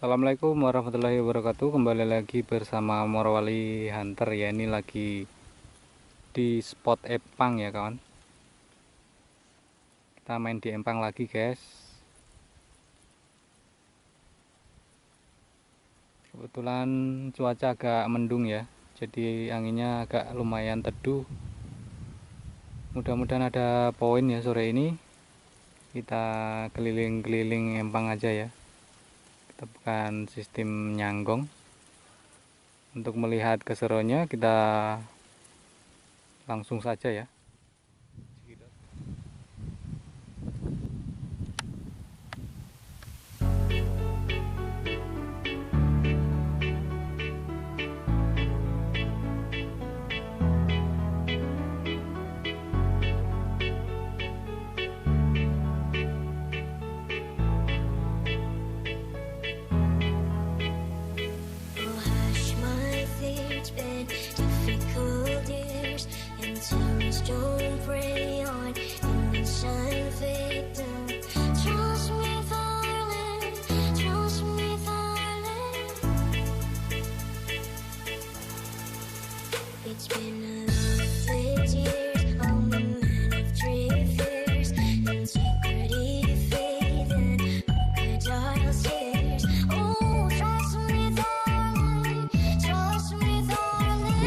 Assalamualaikum warahmatullahi wabarakatuh. Kembali lagi bersama Morowali Hunter ya. Ini lagi di spot Empang ya kawan. Kita main di Empang lagi guys. Kebetulan cuaca agak mendung ya, jadi anginnya agak lumayan teduh. Mudah-mudahan ada poin ya sore ini. Kita keliling-keliling Empang aja ya. Kita bukan sistem nyanggong. Untuk melihat keseruannya kita langsung saja ya.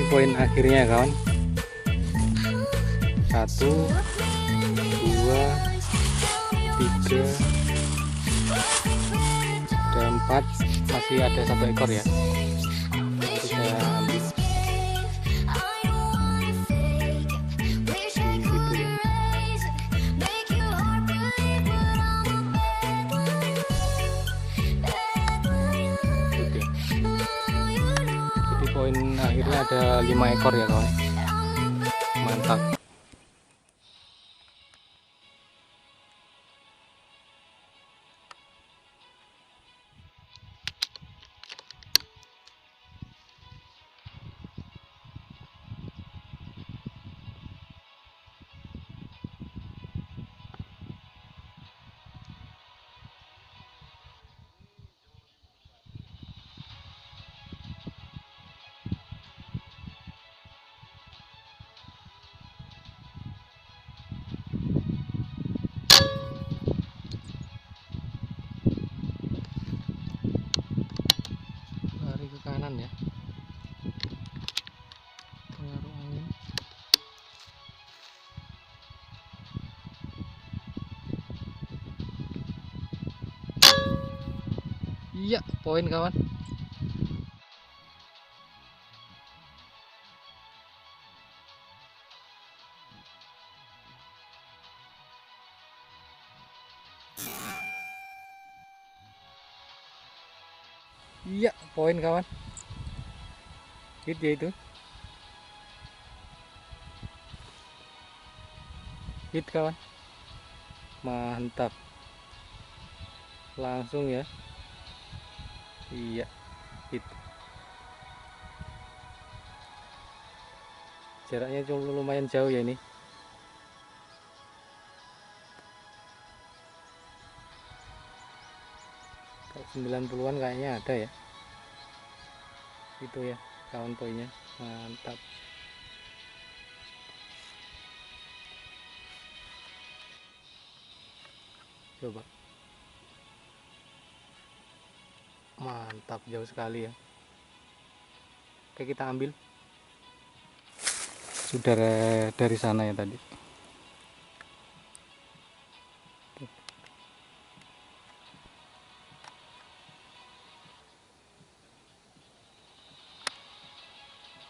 Poin akhirnya ya kawan, 1, 2, 3, ada 4, masih ada 1 ekor ya. Nanti saya ambil di situ ya. Oke. Jadi poin akhirnya ada 5 ekor ya kawan. Mantap. Lari ke kanan ya, pengaruh angin. Iya, poin kawan. Iya, poin kawan. Hit ya itu. Hit kawan. Mantap. Langsung ya. Iya, hit. Jaraknya cuma lumayan jauh ya ini. Kalau 90-an kayaknya ada ya. Itu ya kawan poinnya. Mantap. Coba. Mantap, jauh sekali ya. Oke, kita ambil. Sudah dari sana ya tadi.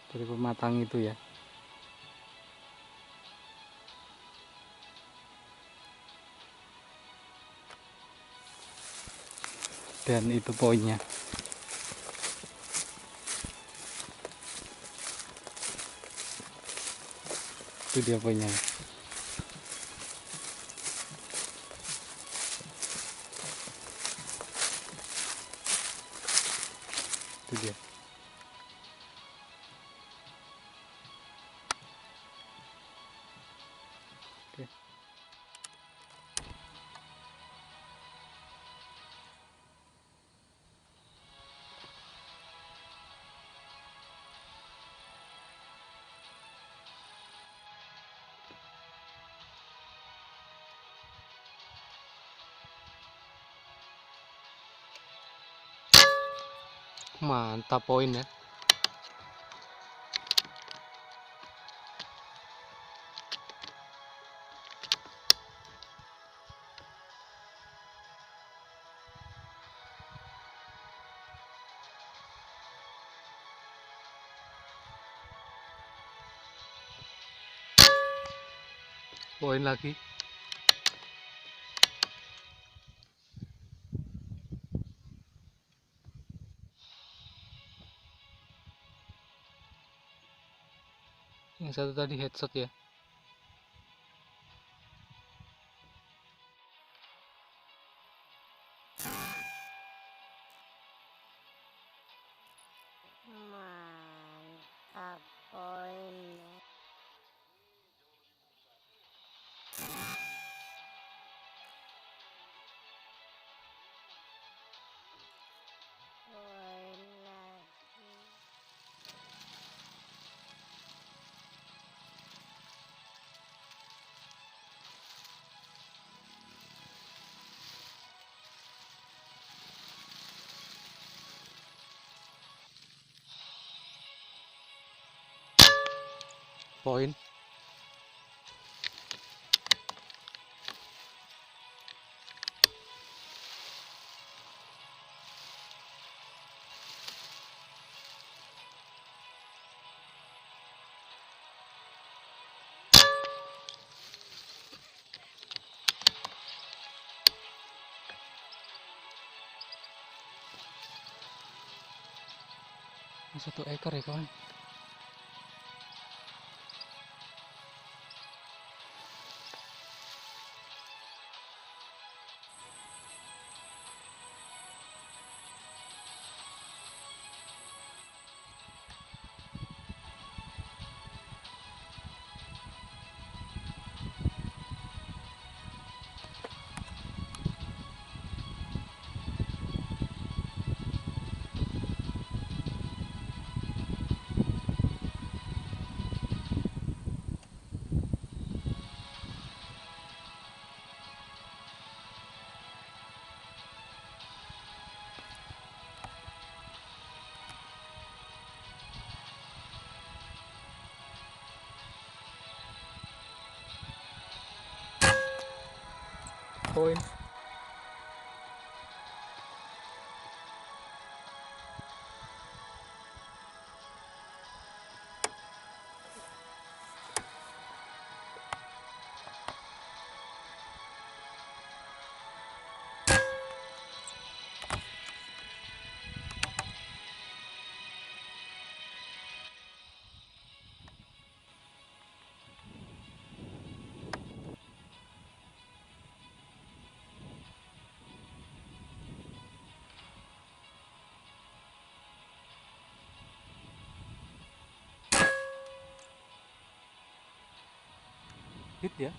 Dari pematang itu ya. Dan itu poinnya. Itu dia poinnya. Itu dia. Oke. Mantap poin ya. Poin lagi. Yang satu tadi headshot ya. Mantap poinnya. Poin lagi. Poin. Satu ekor ya kawan. Poin. Hit ya.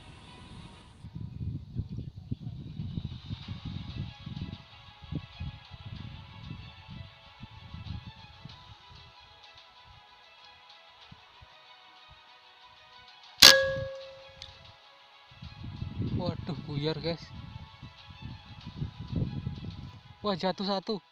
Waduh, buyar guys. Wah, jatuh satu.